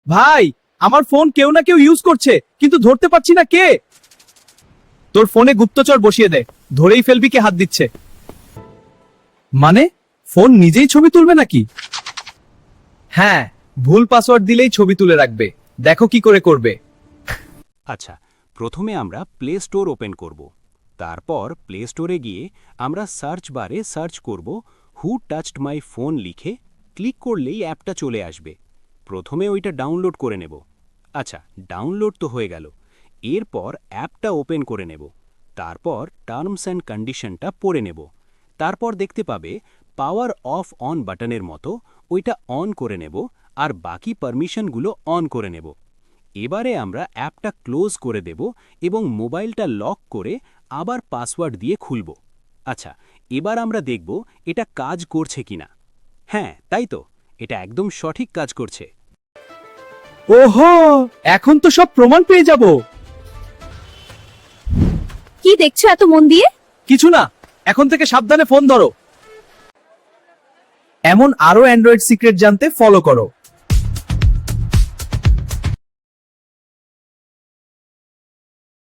ভাই, আমার ফোন কেউ না কেউ ইউজ করছে, কিন্তু ধরতে পারছি না কে। তোর ফোনে গুপ্তচর বসিয়ে দে, ধরেই ফেলবি কে হাত দিচ্ছে। মানে ফোন নিজেই ছবি তুলবে নাকি? হ্যাঁ, ভুল পাসওয়ার্ড দিলেই ছবি তুলে রাখবে। দেখো কি করে করবে। আচ্ছা, প্রথমে আমরা প্লে স্টোর ওপেন করব। তারপর প্লে স্টোরে গিয়ে আমরা সার্চ বারে সার্চ করব হু টাচড মাই ফোন লিখে ক্লিক করলেই অ্যাপটা চলে আসবে। প্রথমে ওইটা ডাউনলোড করে নেব। আচ্ছা, ডাউনলোড তো হয়ে গেল। এরপর অ্যাপটা ওপেন করে নেব। তারপর টার্মস অ্যান্ড কন্ডিশনটা পড়ে নেব। তারপর দেখতে পাবে পাওয়ার অফ অন বাটনের মতো ওইটা অন করে নেব আর বাকি পারমিশনগুলো অন করে নেব। এবারে আমরা অ্যাপটা ক্লোজ করে দেব এবং মোবাইলটা লক করে আবার পাসওয়ার্ড দিয়ে খুলব। আচ্ছা, এবার আমরা দেখব এটা কাজ করছে কিনা। হ্যাঁ, তাই তো, এটা একদম সঠিক কাজ করছে। ওহো, এখন তো সব প্রমাণ পেয়ে যাব। কি দেখছো এত মন দিয়ে? কিছু না, এখন থেকে সাবধানে ফোন ধরো। এমন আরো অ্যান্ড্রয়েড সিক্রেট জানতে ফলো করো